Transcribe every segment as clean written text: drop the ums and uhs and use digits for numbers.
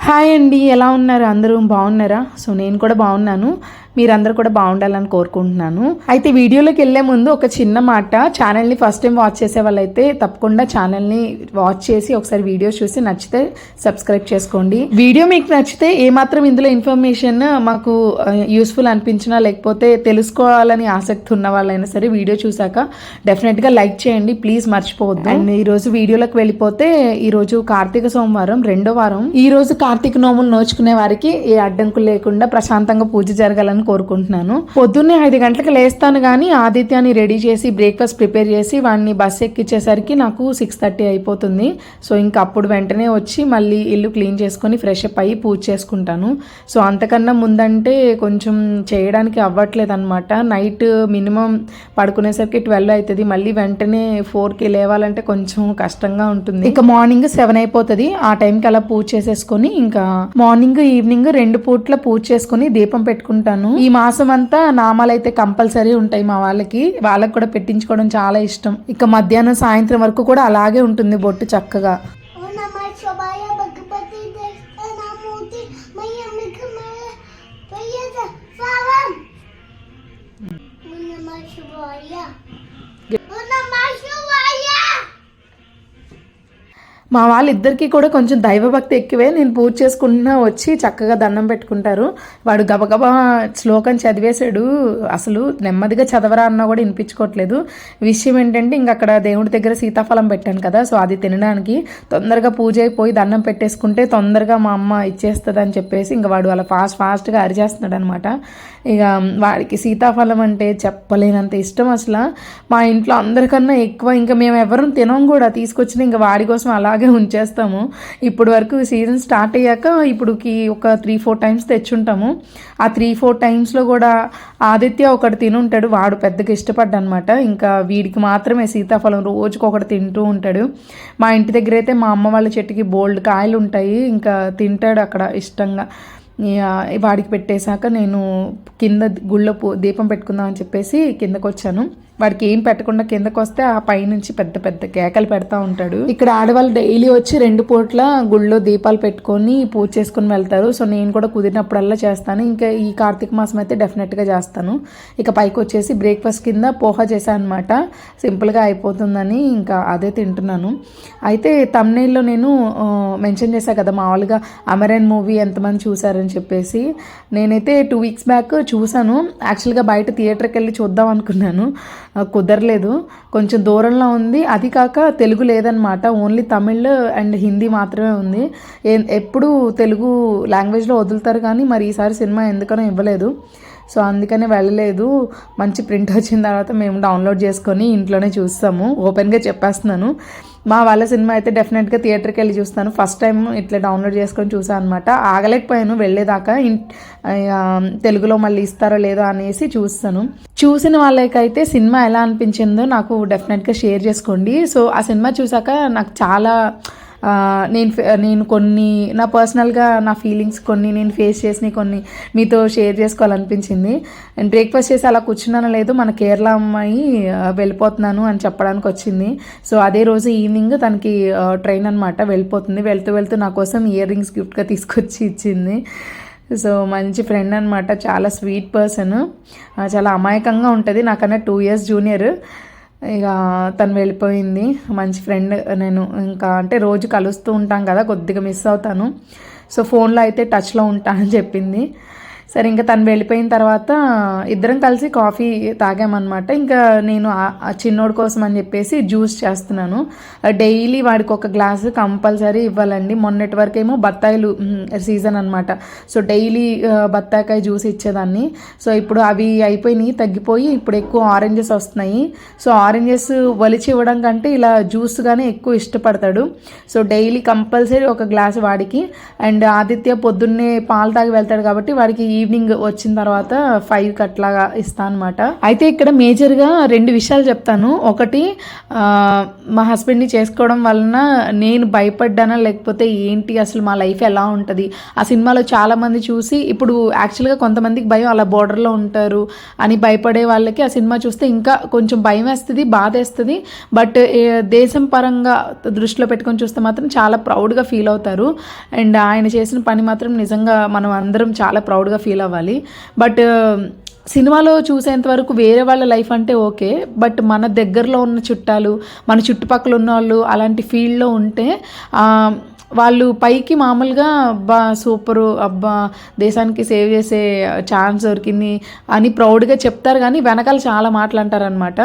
Hi అండి, ఎలా ఉన్నారు? అందరూ బాగున్నారా? సో నేను కూడా బాగున్నాను. మీరందరూ కూడా బాగుండాలని కోరుకుంటున్నాను. అయితే వీడియోలోకి వెళ్ళే ముందు ఒక చిన్న మాట, ఛానల్ని ఫస్ట్ టైం వాచ్ చేసే వాళ్ళైతే తప్పకుండా ఛానల్ని వాచ్ చేసి ఒకసారి వీడియోస్ చూసి నచ్చితే సబ్స్క్రైబ్ చేసుకోండి. వీడియో మీకు నచ్చితే ఏమాత్రం ఇందులో ఇన్ఫర్మేషన్ మాకు యూస్ఫుల్ అనిపించినా లేకపోతే తెలుసుకోవాలని ఆసక్తి ఉన్న వాళ్ళైనా సరే వీడియో చూసాక డెఫినెట్గా లైక్ చేయండి, ప్లీజ్ మర్చిపోవద్దు. అండ్ ఈరోజు వీడియోలోకి వెళ్ళిపోతే ఈరోజు కార్తీక సోమవారం, రెండో వారం. ఈరోజు కార్తీక నోములు నోచుకునే వారికి ఏ అడ్డంకులు లేకుండా ప్రశాంతంగా పూజ జరగాలని కోరుకుంటున్నాను. పొద్దున్నే 5 గంటలకు లేస్తాను కానీ ఆదిత్యాన్ని రెడీ చేసి బ్రేక్ఫాస్ట్ ప్రిపేర్ చేసి వాడిని బస్ ఎక్కించేసరికి నాకు 6:30 అయిపోతుంది. సో ఇంకా అప్పుడు వెంటనే వచ్చి మళ్ళీ ఇల్లు క్లీన్ చేసుకొని ఫ్రెష్ అప్ అయ్యి పూజ చేసుకుంటాను. సో అంతకన్నా ముందంటే కొంచెం చేయడానికి అవ్వట్లేదు అనమాట. నైట్ మినిమం పడుకునేసరికి 12 అవుతుంది. మళ్ళీ వెంటనే 4కి లేవాలంటే కొంచెం కష్టంగా ఉంటుంది. ఇంకా మార్నింగ్ 7 అయిపోతుంది. ఆ టైంకి అలా పూజ చేసేసుకొని ఇంకా మార్నింగ్ ఈవినింగ్ 2 పూట్ల పూజ చేసుకుని దీపం పెట్టుకుంటాను. ఈ మాసం అంతా నామాలు అయితే కంపల్సరీ ఉంటాయి మా వాళ్ళకి కూడా పెట్టించుకోవడం చాలా ఇష్టం. ఇక మధ్యాహ్నం సాయంత్రం వరకు కూడా అలాగే ఉంటుంది బొట్టు చక్కగా. మా వాళ్ళిద్దరికీ కూడా కొంచెం దైవభక్తి ఎక్కువే. నేను పూజ చేసుకుంటున్నా వచ్చి చక్కగా దండం పెట్టుకుంటారు. వాడు గబగబా శ్లోకం చదివేశాడు. అసలు నెమ్మదిగా చదవరా అన్నా కూడా వినిపించుకోవట్లేదు. విషయం ఏంటంటే ఇంక అక్కడ దేవుడి దగ్గర సీతాఫలం పెట్టాను కదా, సో అది తినడానికి తొందరగా పూజ అయిపోయి దండం పెట్టేసుకుంటే తొందరగా మా అమ్మ ఇచ్చేస్తుంది అని చెప్పేసి ఇంక వాడు అలా ఫాస్ట్గా అరిచేస్తున్నాడు అనమాట. ఇక వాడికి సీతాఫలం అంటే చెప్పలేనంత ఇష్టం. అసలు మా ఇంట్లో అందరికన్నా ఎక్కువ. ఇంకా మేము ఎవరం తినం కూడా, తీసుకొచ్చిన ఇంకా వాడి కోసం అలాగే ఉంచేస్తాము. ఇప్పుడు వరకు సీజన్ స్టార్ట్ అయ్యాక ఇప్పుడుకి ఒక 3-4 టైమ్స్ తెచ్చుంటాము. ఆ 3-4 టైమ్స్లో కూడా ఆదిత్య ఒకటి తినుంటాడు. వాడు పెద్దగా ఇష్టపడ్డా అనమాట. ఇంకా వీడికి మాత్రమే సీతాఫలం రోజుకి ఒకటి తింటూ ఉంటాడు. మా ఇంటి దగ్గర అయితే మా అమ్మ వాళ్ళ చెట్టుకి బోల్డ్ కాయలు ఉంటాయి. ఇంకా తింటాడు అక్కడ ఇష్టంగా. వాడికి పెట్టేశాక నేను కింద గుళ్ళో దీపం పెట్టుకుందాం అని చెప్పేసి కిందకు వచ్చాను. వాడికి ఏం పెట్టకుండా కిందకు వస్తే ఆ పైనుంచి పెద్ద పెద్ద కేకలు పెడతా ఉంటాడు. ఇక్కడ ఆడవాళ్ళు డైలీ వచ్చి 2 పూట్ల గుళ్ళో దీపాలు పెట్టుకొని పూజ చేసుకుని వెళ్తారు. సో నేను కూడా కుదిరినప్పుడల్లా చేస్తాను. ఇంకా ఈ కార్తీక మాసం అయితే డెఫినెట్గా చేస్తాను. ఇక పైకి వచ్చేసి బ్రేక్ఫాస్ట్ కింద పోహా చేశాను అనమాట. సింపుల్గా అయిపోతుందని ఇంకా అదే తింటున్నాను. అయితే తమ్నైల్లో నేను మెన్షన్ చేశాను కదా మామూలుగా అమరన్ మూవీ ఎంతమంది చూసారని చెప్పేసి. నేనైతే 2 వీక్స్ బ్యాక్ చూశాను. యాక్చువల్గా బయట థియేటర్కి వెళ్ళి చూద్దాం అనుకున్నాను, కుదరలేదు. కొంచెం దూరంలో ఉంది. అది కాక తెలుగు లేదనమాట, ఓన్లీ తమిళ్ అండ్ హిందీ మాత్రమే ఉంది. ఎప్పుడు తెలుగు లాంగ్వేజ్లో వదులుతారు కానీ మరి ఈసారి సినిమా ఎందుకనో ఇవ్వలేదు. సో అందుకనే వెళ్ళలేదు. మంచి ప్రింట్ వచ్చిన తర్వాత మేము డౌన్లోడ్ చేసుకొని ఇంట్లోనే చూస్తాము. ఓపెన్గా చెప్పేస్తున్నాను, మా వాళ్ళ సినిమా అయితే డెఫినెట్గా థియేటర్కి వెళ్ళి చూస్తాను. ఫస్ట్ టైం ఇట్లా డౌన్లోడ్ చేసుకొని చూసాను అనమాట. ఆగలేకపోయాను వెళ్ళేదాకా. తెలుగులో మళ్ళీ ఇస్తారో లేదో అనేసి చూస్తాను. చూసిన వాళ్ళకైతే సినిమా ఎలా అనిపించిందో నాకు డెఫినెట్గా షేర్ చేసుకోండి. సో ఆ సినిమా చూసాక నాకు చాలా నేను కొన్ని నా పర్సనల్గా నా ఫీలింగ్స్ కొన్ని నేను ఫేస్ చేసిన కొన్ని మీతో షేర్ చేసుకోవాలనిపించింది. నేను బ్రేక్ఫాస్ట్ చేసి అలా కూర్చున్నానో లేదు, మన కేరళ అమ్మాయి వెళ్ళిపోతున్నాను అని చెప్పడానికి వచ్చింది. సో అదే రోజు ఈవినింగ్ తనకి ట్రైన్ అనమాట, వెళ్ళిపోతుంది. వెళ్తూ నా కోసం ఇయర్ రింగ్స్ గిఫ్ట్గా తీసుకొచ్చి ఇచ్చింది. సో మంచి ఫ్రెండ్ అనమాట, చాలా స్వీట్ పర్సన్, చాలా అమాయకంగా ఉంటుంది. నాకన్నా 2 years జూనియర్. ఇక తను వెళ్ళిపోయింది. మంచి ఫ్రెండ్. నేను ఇంకా అంటే రోజు కలుస్తూ ఉంటాం కదా, కొద్దిగా మిస్ అవుతాను. సో ఫోన్లో అయితే టచ్లో ఉంటానని చెప్పింది. సరే ఇంకా తను వెళ్ళిపోయిన తర్వాత ఇద్దరం కలిసి కాఫీ తాగామన్నమాట. ఇంకా నేను ఆ చిన్నోడి కోసం అని చెప్పేసి జ్యూస్ చేస్తున్నాను. డైలీ వాడికి ఒక గ్లాసు కంపల్సరీ ఇవ్వాలండి. మొన్నటి వరకు ఏమో బత్తాయిలు సీజన్ అనమాట. సో డైలీ బత్తాయికాయ జ్యూస్ ఇచ్చేదాన్ని. సో ఇప్పుడు అవి అయిపోయినాయి, తగ్గిపోయి ఇప్పుడు ఎక్కువ ఆరెంజెస్ వస్తున్నాయి. సో ఆరెంజెస్ వలిచి ఇవ్వడం కంటే ఇలా జ్యూస్గానే ఎక్కువ ఇష్టపడతాడు. సో డైలీ కంపల్సరీ ఒక గ్లాసు వాడికి. అండ్ ఆదిత్య పొద్దున్నే పాలు తాగి వెళ్తాడు కాబట్టి వాడికి ఈవినింగ్ వచ్చిన తర్వాత 5కి అట్లాగా ఇస్తాను అనమాట. అయితే ఇక్కడ మేజర్గా 2 విషయాలు చెప్తాను. ఒకటి, మా హస్బెండ్ని చేసుకోవడం వలన నేను భయపడ్డానా లేకపోతే ఏంటి, అసలు మా లైఫ్ ఎలా ఉంటుంది, ఆ సినిమాలో చాలామంది చూసి ఇప్పుడు యాక్చువల్గా కొంతమందికి భయం, అలా బోర్డర్లో ఉంటారు అని భయపడే వాళ్ళకి ఆ సినిమా చూస్తే ఇంకా కొంచెం భయం వేస్తుంది, బాధ వేస్తుంది. బట్ దేశం పరంగా దృష్టిలో పెట్టుకొని చూస్తే మాత్రం చాలా ప్రౌడ్గా ఫీల్ అవుతారు. అండ్ ఆయన చేసిన పని మాత్రం నిజంగా మనం అందరం చాలా ప్రౌడ్గా ఫీల్ అవ్వాలి. బట్ సినిమాలో చూసేంత వరకు వేరే వాళ్ళ లైఫ్ అంటే ఓకే, బట్ మన దగ్గరలో ఉన్న చుట్టాలు, మన చుట్టుపక్కల ఉన్న వాళ్ళు అలాంటి ఫీల్డ్లో ఉంటే వాళ్ళు పైకి మామూలుగా అబ్బా సూపరు, అబ్బా దేశానికి సేవ్ చేసే ఛాన్స్ దొరికింది అని ప్రౌడ్గా చెప్తారు, కానీ వెనకాల చాలా మాటలు అంటారనమాట.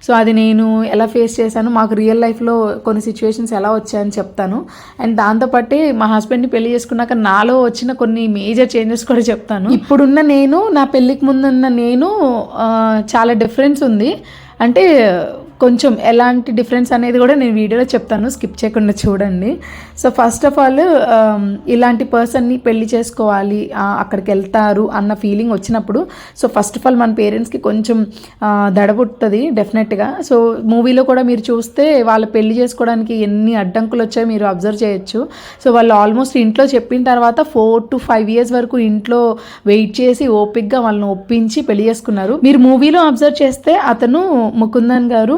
సో అది నేను ఎలా ఫేస్ చేశాను, మాకు రియల్ లైఫ్లో కొన్ని సిచ్యువేషన్స్ ఎలా వచ్చాయని చెప్తాను. అండ్ దాంతోపాటు మా హస్బెండ్ని పెళ్లి చేసుకున్నాక నాలో వచ్చిన కొన్ని మేజర్ చేంజెస్ కూడా చెప్తాను. ఇప్పుడున్న నేను, నా పెళ్ళికి ముందున్న నేను చాలా డిఫరెన్స్ ఉంది. అంటే కొంచెం ఎలాంటి డిఫరెన్స్ అనేది కూడా నేను వీడియోలో చెప్తాను, స్కిప్ చేయకుండా చూడండి. సో ఫస్ట్ ఆఫ్ ఆల్, ఇలాంటి పర్సన్ని పెళ్లి చేసుకోవాలి, అక్కడికి వెళ్తారు అన్న ఫీలింగ్ వచ్చినప్పుడు, సో ఫస్ట్ ఆఫ్ ఆల్ మన పేరెంట్స్కి కొంచెం దడబుట్టుతుంది డెఫినెట్గా. సో మూవీలో కూడా మీరు చూస్తే వాళ్ళు పెళ్లి చేసుకోవడానికి ఎన్ని అడ్డంకులు వచ్చాయో మీరు అబ్జర్వ్ చేయొచ్చు. సో వాళ్ళు ఆల్మోస్ట్ ఇంట్లో చెప్పిన తర్వాత 4 to 5 years వరకు ఇంట్లో వెయిట్ చేసి ఓపిక్గా వాళ్ళని ఒప్పించి పెళ్లి చేసుకున్నారు. మీరు మూవీలో అబ్జర్వ్ చేస్తే అతను ముకుందన్ గారు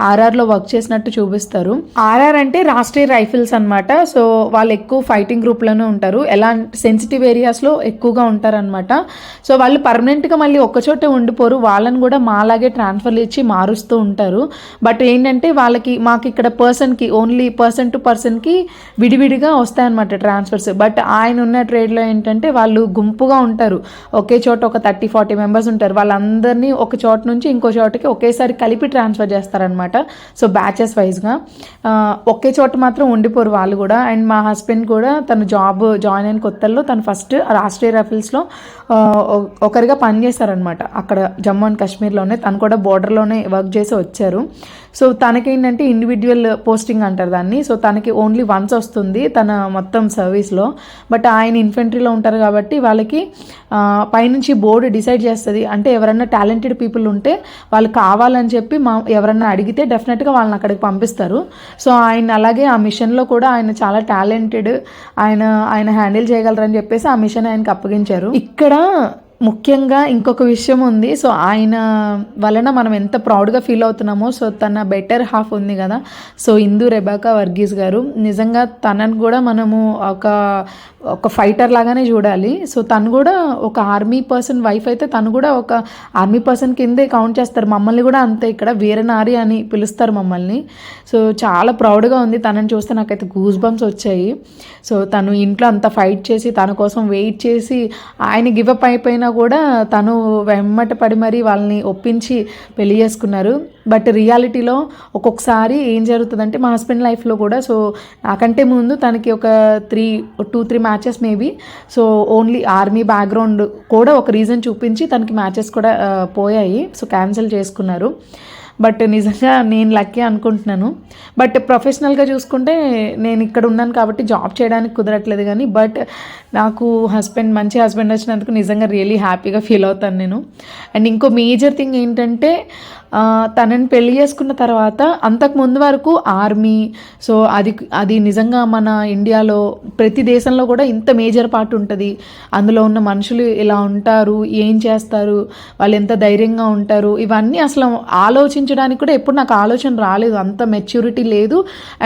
ఆర్ఆర్లో వర్క్ చేసినట్టు చూపిస్తారు. ఆర్ఆర్ అంటే రాష్ట్రీయ రైఫిల్స్ అనమాట. సో వాళ్ళు ఎక్కువ ఫైటింగ్ గ్రూప్లోనే ఉంటారు, ఎలాంటి సెన్సిటివ్ ఏరియాస్లో ఎక్కువగా ఉంటారనమాట. సో వాళ్ళు పర్మనెంట్గా మళ్ళీ ఒక్కచోటే ఉండిపోరు, వాళ్ళని కూడా మాలాగే ట్రాన్స్ఫర్లు ఇచ్చి మారుస్తూ ఉంటారు. బట్ ఏంటంటే వాళ్ళకి మాకు ఇక్కడ పర్సన్కి ఓన్లీ పర్సన్ టు పర్సన్కి విడివిడిగా వస్తాయన్నమాట ట్రాన్స్ఫర్స్. బట్ ఆయన ఉన్న ట్రేడ్లో ఏంటంటే వాళ్ళు గుంపుగా ఉంటారు, ఒకే చోట ఒక 30-40 మెంబర్స్ ఉంటారు. వాళ్ళందరినీ ఒక చోట నుంచి ఇంకో చోటకి ఒకేసారి కలిపి ట్రాన్స్ఫర్ చేస్తారనమాట. సో బ్యాచెస్ వైజ్గా ఒకే చోట మాత్రం ఉండిపోరు వాళ్ళు కూడా. అండ్ మా హస్బెండ్ కూడా తను జాబ్ జాయిన్ అయిన కొత్తల్లో తను ఫస్ట్ రాష్ట్రీయ రైఫిల్స్లో ఒకరిగా పనిచేస్తారనమాట. అక్కడ జమ్మూ అండ్ కాశ్మీర్లోనే, తను కూడా బోర్డర్లోనే వర్క్ చేసి వచ్చారు. సో తనకేంటంటే ఇండివిజువల్ పోస్టింగ్ అంటారు దాన్ని. సో తనకి ఓన్లీ వన్స్ వస్తుంది తన మొత్తం సర్వీస్లో. బట్ ఆయన ఇన్ఫెంట్రీలో ఉంటారు కాబట్టి వాళ్ళకి పైనుంచి బోర్డు డిసైడ్ చేస్తుంది, అంటే ఎవరన్నా టాలెంటెడ్ పీపుల్ ఉంటే వాళ్ళు కావాలని చెప్పి ఎవరన్నా అడిగితే డెఫినెట్గా వాళ్ళని అక్కడికి పంపిస్తారు. సో ఆయన అలాగే ఆ మిషన్లో కూడా ఆయన చాలా టాలెంటెడ్, ఆయన హ్యాండిల్ చేయగలరని చెప్పేసి ఆ మిషన్ ఆయనకి అప్పగించారు. ఇక్కడ ముఖ్యంగా ఇంకొక విషయం ఉంది. సో ఆయన వలన మనం ఎంత ప్రౌడ్గా ఫీల్ అవుతున్నామో, సో తన బెటర్ హాఫ్ ఉంది కదా, సో ఇందు రెబేకా వర్గీస్ గారు, నిజంగా తనను కూడా మనము ఒక ఫైటర్ లాగానే చూడాలి. సో తను కూడా ఒక ఆర్మీ పర్సన్ వైఫ్ అయితే తను కూడా ఒక ఆర్మీ పర్సన్ కిందే కౌంట్ చేస్తారు. మమ్మల్ని కూడా అంతే, ఇక్కడ వీరనారి అని పిలుస్తారు మమ్మల్ని. సో చాలా ప్రౌడ్గా ఉంది తనని చూస్తే, నాకైతే గూస్ బంప్స్ వచ్చాయి. సో తను ఇంట్లో అంత ఫైట్ చేసి తన కోసం వెయిట్ చేసి ఆయన గివప్ అయిపోయినా కూడా తను వెమ్మట పడి మరీ వాళ్ళని ఒప్పించి పెళ్లి చేసుకున్నారు. బట్ రియాలిటీలో ఒక్కొక్కసారి ఏం జరుగుతుందంటే మా హస్బెండ్ లైఫ్లో కూడా, సో నాకంటే ముందు తనకి ఒక 2-3 matches maybe, so only army background కూడా ఒక రీజన్ చూపించి తనకి మ్యాచెస్ కూడా పోయాయి, సో క్యాన్సిల్ చేసుకున్నారు. బట్ నిజంగా నేను లక్కీ అనుకుంటున్నాను. బట్ ప్రొఫెషనల్గా చూసుకుంటే నేను ఇక్కడ ఉన్నాను కాబట్టి జాబ్ చేయడానికి కుదరట్లేదు, కానీ బట్ నాకు మంచి హస్బెండ్ వచ్చినందుకు నిజంగా రియలీ హ్యాపీగా ఫీల్ అవుతాను నేను. అండ్ ఇంకో మేజర్ థింగ్ ఏంటంటే తనని పెళ్లి చేసుకున్న తర్వాత అంతకు ముందు వరకు ఆర్మీ, సో అది నిజంగా మన ఇండియాలో ప్రతి దేశంలో కూడా ఇంత మేజర్ పార్ట్ ఉంటుంది. అందులో ఉన్న మనుషులు ఇలా ఉంటారు, ఏం చేస్తారు, వాళ్ళు ఎంత ధైర్యంగా ఉంటారు, ఇవన్నీ అసలు ఆలోచించడానికి కూడా ఎప్పుడు నాకు ఆలోచన రాలేదు, అంత మెచ్యూరిటీ లేదు.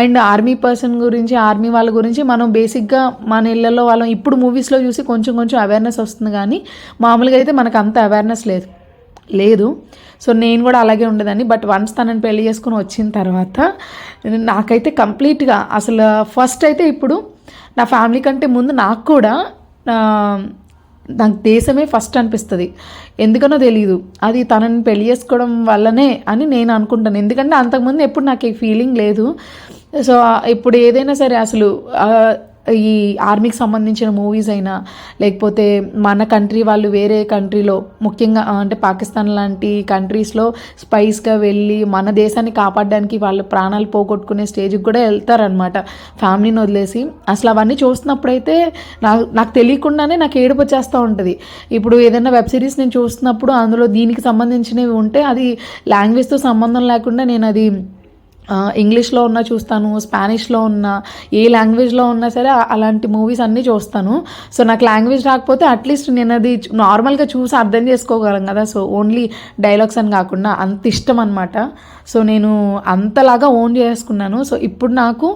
అండ్ ఆర్మీ పర్సన్ గురించి, ఆర్మీ వాళ్ళ గురించి మనం బేసిక్గా మన ఇళ్ళల్లో వాళ్ళం ఇప్పుడు మూవీస్లో చూసి కొంచెం అవేర్నెస్ వస్తుంది, కానీ మామూలుగా అయితే మనకు అంత అవేర్నెస్ లేదు. సో నేను కూడా అలాగే ఉండేదాన్ని. బట్ వన్స్ తనని పెళ్లి చేసుకుని వచ్చిన తర్వాత నాకైతే కంప్లీట్గా అసలు ఫస్ట్ అయితే ఇప్పుడు నా ఫ్యామిలీ కంటే ముందు నాకు కూడా నాకు దేశమే ఫస్ట్ అనిపిస్తుంది. ఎందుకనో తెలియదు, అది తనని పెళ్లి చేసుకోవడం వల్లనే అని నేను అనుకుంటాను. ఎందుకంటే అంతకుముందు ఎప్పుడు నాకు ఈ ఫీలింగ్ లేదు. సో ఇప్పుడు ఏదైనా సరే అసలు ఈ ఆర్మీకి సంబంధించిన మూవీస్ అయినా, లేకపోతే మన కంట్రీ వాళ్ళు వేరే కంట్రీలో, ముఖ్యంగా అంటే పాకిస్తాన్ లాంటి కంట్రీస్లో స్పైస్గా వెళ్ళి మన దేశాన్ని కాపాడడానికి వాళ్ళు ప్రాణాలు పోగొట్టుకునే స్టేజ్కి కూడా వెళ్తారనమాట ఫ్యామిలీని వదిలేసి. అసలు అవన్నీ చూస్తున్నప్పుడైతే నాకు తెలియకుండానే నాకు ఏడుపు వచ్చేస్తూ ఉంటుంది. ఇప్పుడు ఏదైనా వెబ్ సిరీస్ నేను చూస్తున్నప్పుడు అందులో దీనికి సంబంధించినవి ఉంటే అది లాంగ్వేజ్తో సంబంధం లేకుండా నేను అది ఇంగ్లీష్లో ఉన్నా చూస్తాను, స్పానిష్లో ఉన్నా, ఏ లాంగ్వేజ్లో ఉన్నా సరే అలాంటి మూవీస్ అన్నీ చూస్తాను. సో నాకు లాంగ్వేజ్ రాకపోతే అట్లీస్ట్ నేను అది నార్మల్గా చూసి అర్థం చేసుకోగలను కదా. సో ఓన్లీ డైలాగ్స్ అని కాకుండా అంత ఇష్టం అనమాట. సో నేను అంతలాగా ఓన్ చేసుకున్నాను. సో ఇప్పుడు నాకు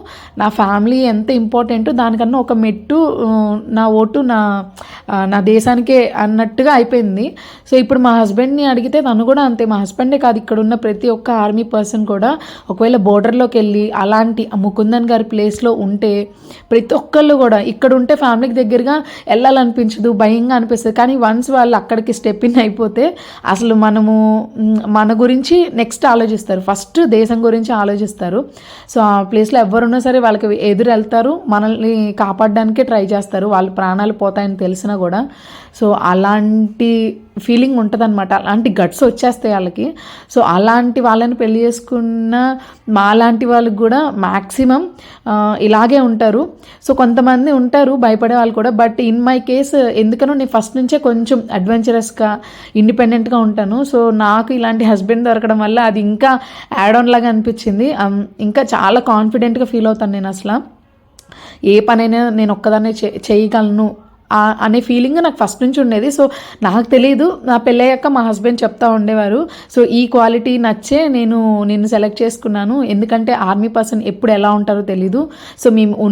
నా ఫ్యామిలీ ఎంత ఇంపార్టెంట్, దానికన్నా ఒక మెట్టు నా ఓటు నా దేశానికే అన్నట్టుగా అయిపోయింది. సో ఇప్పుడు మా హస్బెండ్ని అడిగితే తను కూడా అంతే. మా హస్బెండే కాదు, ఇక్కడ ఉన్న ప్రతి ఒక్క ఆర్మీ పర్సన్ కూడా ఒకవేళ బోర్డర్లోకి వెళ్ళి అలాంటి ముకుందన్ గారి ప్లేస్లో ఉంటే ప్రతి ఒక్కళ్ళు కూడా ఇక్కడ ఉంటే ఫ్యామిలీకి దగ్గరగా వెళ్ళాలనిపించదు, భయంగా అనిపిస్తుంది. కానీ వన్స్ వాళ్ళు అక్కడికి స్టెప్ ఇన్ అయిపోతే అసలు మన గురించి నెక్స్ట్ ఆలోచిస్తారు, ఫస్ట్ దేశం గురించి ఆలోచిస్తారు. సో ఆ ప్లేస్లో ఎవరున్నా సరే వాళ్ళకి ఎదురు వెళ్తారు, మనల్ని కాపాడడానికే ట్రై చేస్తారు, వాళ్ళ ప్రాణాలు పోతాయని తెలిసినా కూడా. సో అలాంటి ఫీలింగ్ ఉంటుంది అనమాట, అలాంటి గట్స్ వచ్చేస్తాయి వాళ్ళకి. సో అలాంటి వాళ్ళని పెళ్లి చేసుకున్న మాలాంటి వాళ్ళకి కూడా మ్యాక్సిమం ఇలాగే ఉంటారు. సో కొంతమంది ఉంటారు భయపడే వాళ్ళు కూడా. బట్ ఇన్ మై కేస్ ఎందుకనో నేను ఫస్ట్ నుంచే కొంచెం అడ్వెంచరస్గా, ఇండిపెండెంట్గా ఉంటాను. సో నాకు ఇలాంటి హస్బెండ్ దొరకడం వల్ల అది ఇంకా యాడ్ ఆన్ లాగా అనిపించింది. ఇంకా చాలా కాన్ఫిడెంట్గా ఫీల్ అవుతాను నేను. అసలు ఏ పనైనా నేను ఒక్కదాన్నే చేయగలను అనే ఫీలింగ్ నాకు ఫస్ట్ నుంచి ఉండేది. సో నాకు తెలియదు, నా పెళ్ళయ్యాక మా హస్బెండ్ చెప్తా ఉండేవారు. సో ఈ క్వాలిటీ నచ్చే నేను సెలెక్ట్ చేసుకున్నాను. ఎందుకంటే ఆర్మీ పర్సన్ ఎప్పుడు ఎలా ఉంటారో తెలీదు. సో మేము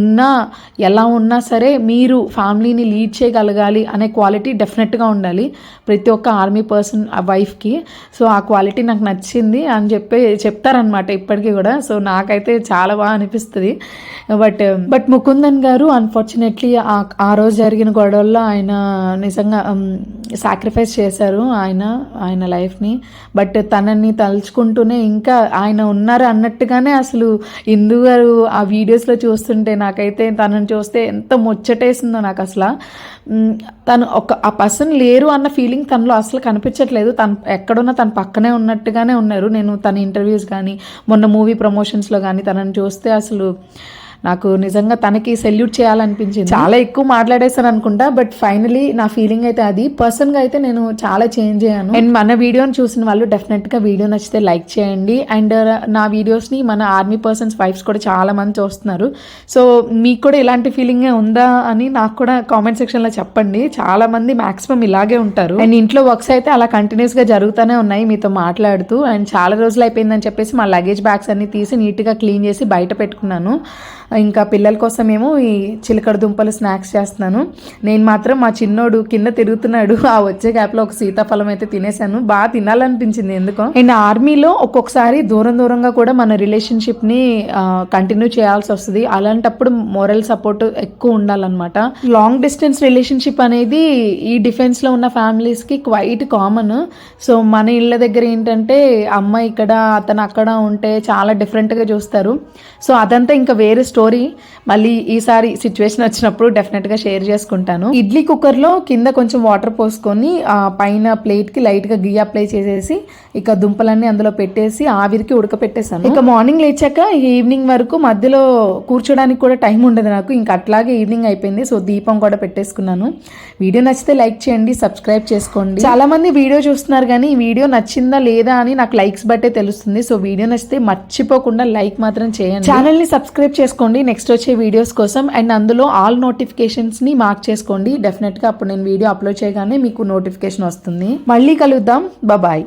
ఎలా ఉన్నా సరే మీరు ఫ్యామిలీని లీడ్ చేయగలగాలి అనే క్వాలిటీ డెఫినెట్గా ఉండాలి ప్రతి ఒక్క ఆర్మీ పర్సన్ వైఫ్కి. సో ఆ క్వాలిటీ నాకు నచ్చింది అని చెప్తారనమాట ఇప్పటికీ కూడా. సో నాకైతే చాలా బాగా అనిపిస్తుంది. బట్ ముకుందన్ గారు అన్ఫార్చునేట్లీ ఆ రోజు జరిగిన గొడవల్లో ఆయన నిజంగా సాక్రిఫైస్ చేశారు ఆయన లైఫ్ని. బట్ తనని తలుచుకుంటూనే ఇంకా ఆయన ఉన్నారు అన్నట్టుగానే అసలు ఇందు గారు ఆ వీడియోస్లో చూస్తుంటే నాకైతే తనని చూస్తే ఎంత ముచ్చటేసిందో నాకు. అసలు తను ఆ పర్సన్ లేరు అన్న ఫీలింగ్ తనలో అసలు కనిపించట్లేదు. తను ఎక్కడున్నా తన పక్కనే ఉన్నట్టుగానే ఉన్నారు. నేను తన ఇంటర్వ్యూస్ కానీ మొన్న మూవీ ప్రమోషన్స్లో కానీ తనని చూస్తే అసలు నాకు నిజంగా తనకి సెల్యూట్ చేయాలనిపించింది. చాలా ఎక్కువ మాట్లాడేసాను అనుకుంటా, బట్ ఫైనలీ నా ఫీలింగ్ అయితే అది. పర్సన్గా అయితే నేను చాలా చేంజ్ అయ్యాను. అండ్ మన వీడియోని చూసిన వాళ్ళు డెఫినెట్గా వీడియో నచ్చితే లైక్ చేయండి. అండ్ నా వీడియోస్ని మన ఆర్మీ పర్సన్స్ వైఫ్స్ కూడా చాలా మంది చూస్తున్నారు. సో మీకు కూడా ఇలాంటి ఫీలింగే ఉందా అని నాకు కూడా కామెంట్ సెక్షన్లో చెప్పండి. చాలా మంది మ్యాక్సిమం ఇలాగే ఉంటారు. అండ్ ఇంట్లో వర్క్స్ అయితే అలా కంటిన్యూస్గా జరుగుతూనే ఉన్నాయి మీతో మాట్లాడుతూ. అండ్ చాలా రోజులు అయిపోయిందని చెప్పేసి మా లగేజ్ బ్యాగ్స్ అన్ని తీసి నీట్గా క్లీన్ చేసి బయట పెట్టుకున్నాను. ఇంకా పిల్లల కోసమేమో ఈ చిలకడ దుంపలు స్నాక్స్ చేస్తున్నాను. నేను మాత్రం మా చిన్నోడు కింద తిరుగుతున్నాడు, ఆ వచ్చే గ్యాప్లో ఒక సీతాఫలం అయితే తినేసాను. బాగా తినాలనిపించింది ఎందుకో. అండ్ ఆర్మీలో ఒక్కొక్కసారి దూరంగా కూడా మన రిలేషన్షిప్ని కంటిన్యూ చేయాల్సి వస్తుంది. అలాంటప్పుడు మోరల్ సపోర్ట్ ఎక్కువ ఉండాలన్నమాట. లాంగ్ డిస్టెన్స్ రిలేషన్షిప్ అనేది ఈ డిఫెన్స్లో ఉన్న ఫ్యామిలీస్కి క్వైట్ కామన్. సో మన ఇళ్ళ దగ్గర ఏంటంటే అమ్మ ఇక్కడ అతను అక్కడ ఉంటే చాలా డిఫరెంట్గా చూస్తారు. సో అదంతా ఇంకా వేరే స్టోరీ. మళ్ళీ ఈసారి సిచ్యువేషన్ వచ్చినప్పుడు డెఫినెట్గా షేర్ చేసుకుంటాను. ఇడ్లీ కుక్కర్లో కింద కొంచెం వాటర్ పోసుకొని పైన ప్లేట్కి లైట్గా గీ అప్లై చేసేసి ఇక దుంపలన్నీ అందులో పెట్టేసి ఆవిరికి ఉడకపెట్టేసాను. ఇక మార్నింగ్ లేచాక ఈవినింగ్ వరకు మధ్యలో కూర్చోడానికి కూడా టైం ఉండదు నాకు. ఇంకా అట్లాగే ఈవినింగ్ అయిపోయింది. సో దీపం కూడా పెట్టేసుకున్నాను. వీడియో నచ్చితే లైక్ చేయండి, సబ్స్క్రైబ్ చేసుకోండి. చాలా మంది వీడియో చూస్తున్నారు కానీ ఈ వీడియో నచ్చిందా లేదా అని నాకు లైక్స్ బట్టే తెలుస్తుంది. సో వీడియో నచ్చితే మర్చిపోకుండా లైక్ మాత్రం చేయండి. ఛానల్ని సబ్స్క్రైబ్ చేసుకోండి నెక్స్ట్ వచ్చే వీడియోస్ కోసం. అండ్ అందులో ఆల్ నోటిఫికేషన్స్ని మార్క్ చేసుకోండి. డెఫినెట్గా అప్పుడు నేను వీడియో అప్లోడ్ చేయగానే మీకు నోటిఫికేషన్ వస్తుంది. మళ్ళీ కలుద్దాం. బాయ్.